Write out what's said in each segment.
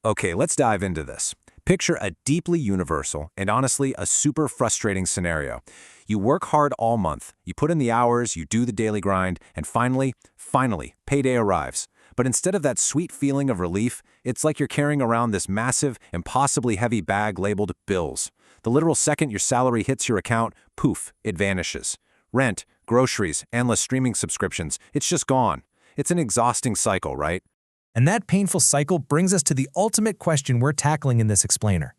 Okay, let's dive into this. Picture a deeply universal and honestly a super frustrating scenario. You work hard all month, you put in the hours, you do the daily grind, and finally, payday arrives. But instead of that sweet feeling of relief, it's like you're carrying around this massive, impossibly heavy bag labeled bills. The literal second your salary hits your account, poof, it vanishes. Rent, groceries, endless streaming subscriptions, it's just gone. It's an exhausting cycle, right? And that painful cycle brings us to the ultimate question we're tackling in this explainer.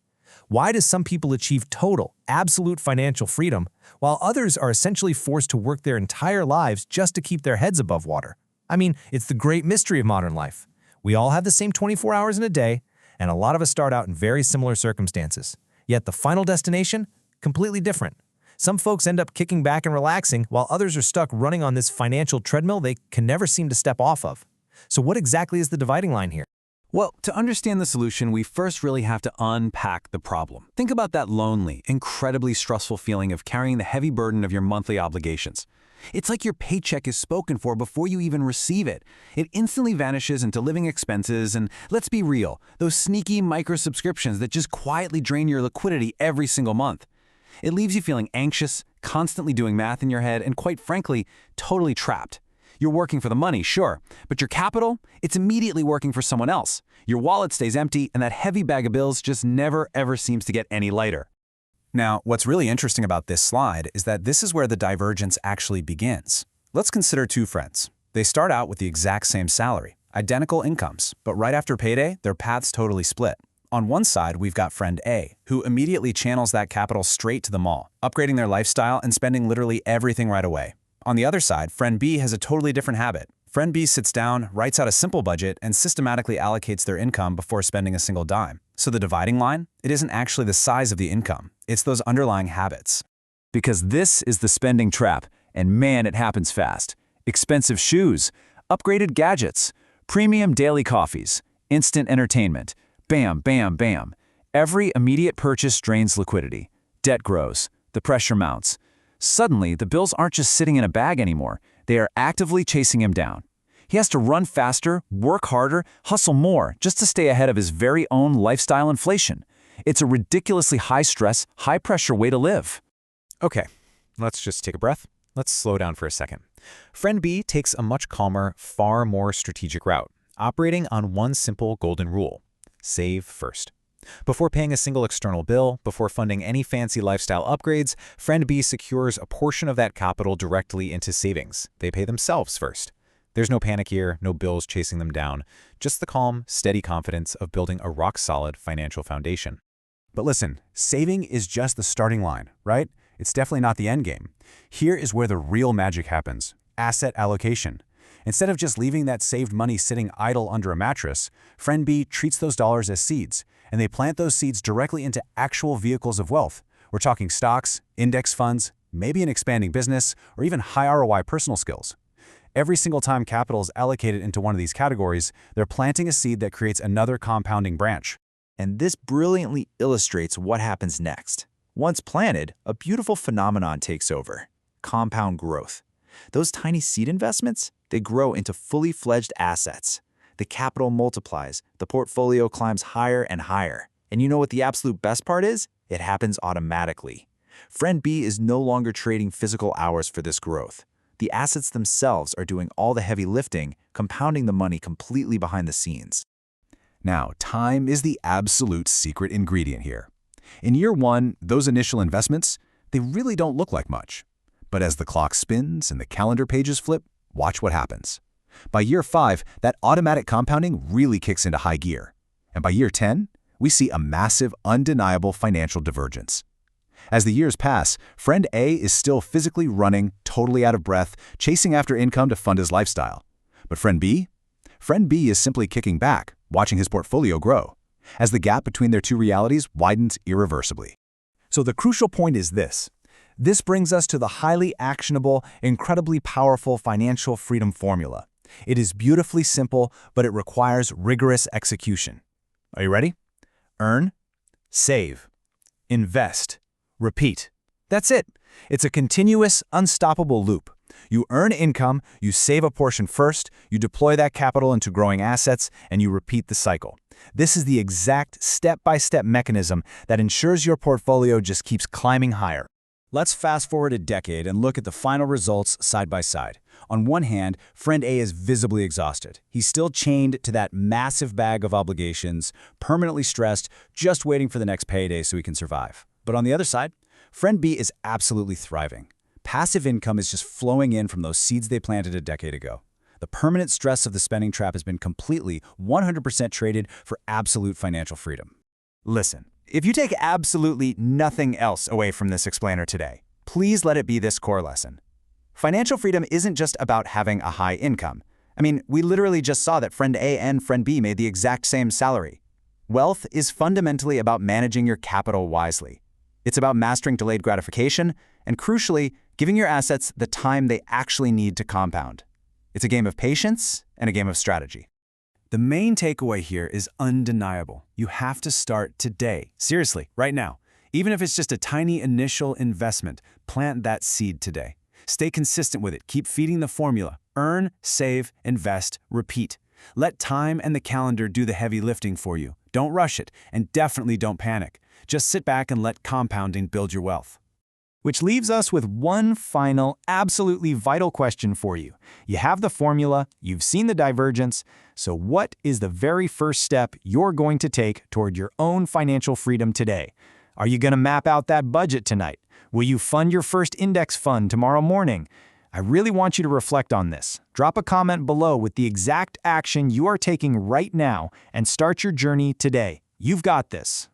Why do some people achieve total, absolute financial freedom, while others are essentially forced to work their entire lives just to keep their heads above water? I mean, it's the great mystery of modern life. We all have the same 24 hours in a day, and a lot of us start out in very similar circumstances. Yet the final destination? Completely different. Some folks end up kicking back and relaxing, while others are stuck running on this financial treadmill they can never seem to step off of. So what exactly is the dividing line here? Well, to understand the solution, we first really have to unpack the problem. Think about that lonely, incredibly stressful feeling of carrying the heavy burden of your monthly obligations. It's like your paycheck is spoken for before you even receive it. It instantly vanishes into living expenses and, let's be real, those sneaky micro-subscriptions that just quietly drain your liquidity every single month. It leaves you feeling anxious, constantly doing math in your head, and quite frankly, totally trapped. You're working for the money, sure, but your capital, it's immediately working for someone else. Your wallet stays empty, and that heavy bag of bills just never ever seems to get any lighter. Now, what's really interesting about this slide is that this is where the divergence actually begins. Let's consider two friends. They start out with the exact same salary, identical incomes, but right after payday, their paths totally split. On one side, we've got friend A, who immediately channels that capital straight to the mall, upgrading their lifestyle and spending literally everything right away. On the other side, friend B has a totally different habit. Friend B sits down, writes out a simple budget, and systematically allocates their income before spending a single dime. So the dividing line? It isn't actually the size of the income. It's those underlying habits. Because this is the spending trap, and man, it happens fast. Expensive shoes, upgraded gadgets, premium daily coffees, instant entertainment. Bam, bam, bam. Every immediate purchase drains liquidity. Debt grows. The pressure mounts. Suddenly, the bills aren't just sitting in a bag anymore. They are actively chasing him down. He has to run faster, work harder, hustle more just to stay ahead of his very own lifestyle inflation. It's a ridiculously high-stress, high-pressure way to live. Okay, let's just take a breath. Let's slow down for a second. Friend B takes a much calmer, far more strategic route, operating on one simple golden rule: save first. Before paying a single external bill, before funding any fancy lifestyle upgrades, Friend B secures a portion of that capital directly into savings. They pay themselves first. There's no panic here, no bills chasing them down, just the calm, steady confidence of building a rock-solid financial foundation. But listen, saving is just the starting line, right? It's definitely not the end game. Here is where the real magic happens: asset allocation. Instead of just leaving that saved money sitting idle under a mattress, Friend B treats those dollars as seeds, and they plant those seeds directly into actual vehicles of wealth. We're talking stocks, index funds, maybe an expanding business, or even high ROI personal skills. Every single time capital is allocated into one of these categories, they're planting a seed that creates another compounding branch. And this brilliantly illustrates what happens next. Once planted, a beautiful phenomenon takes over: compound growth. Those tiny seed investments, they grow into fully fledged assets. The capital multiplies, the portfolio climbs higher and higher. And you know what the absolute best part is? It happens automatically. Friend B is no longer trading physical hours for this growth. The assets themselves are doing all the heavy lifting, compounding the money completely behind the scenes. Now, time is the absolute secret ingredient here. In year one, those initial investments, they really don't look like much. But as the clock spins and the calendar pages flip, watch what happens. By year 5, that automatic compounding really kicks into high gear. And by year 10, we see a massive, undeniable financial divergence. As the years pass, Friend A is still physically running, totally out of breath, chasing after income to fund his lifestyle. But Friend B? Friend B is simply kicking back, watching his portfolio grow, as the gap between their two realities widens irreversibly. So the crucial point is this. This brings us to the highly actionable, incredibly powerful financial freedom formula. It is beautifully simple, but it requires rigorous execution. Are you ready? Earn, save, invest, repeat. That's it. It's a continuous, unstoppable loop. You earn income, you save a portion first, you deploy that capital into growing assets, and you repeat the cycle. This is the exact step-by-step mechanism that ensures your portfolio just keeps climbing higher. Let's fast forward a decade and look at the final results side by side. On one hand, friend A is visibly exhausted. He's still chained to that massive bag of obligations, permanently stressed, just waiting for the next payday so he can survive. But on the other side, friend B is absolutely thriving. Passive income is just flowing in from those seeds they planted a decade ago. The permanent stress of the spending trap has been completely 100% traded for absolute financial freedom. Listen, if you take absolutely nothing else away from this explainer today, please let it be this core lesson. Financial freedom isn't just about having a high income. I mean, we literally just saw that friend A and friend B made the exact same salary. Wealth is fundamentally about managing your capital wisely. It's about mastering delayed gratification and, crucially, giving your assets the time they actually need to compound. It's a game of patience and a game of strategy. The main takeaway here is undeniable. You have to start today. Seriously, right now. Even if it's just a tiny initial investment, plant that seed today. Stay consistent with it. Keep feeding the formula. Earn, save, invest, repeat. Let time and the calendar do the heavy lifting for you. Don't rush it, and definitely don't panic. Just sit back and let compounding build your wealth. Which leaves us with one final, absolutely vital question for you. You have the formula, you've seen the divergence, so what is the very first step you're going to take toward your own financial freedom today? Are you going to map out that budget tonight? Will you fund your first index fund tomorrow morning? I really want you to reflect on this. Drop a comment below with the exact action you are taking right now and start your journey today. You've got this.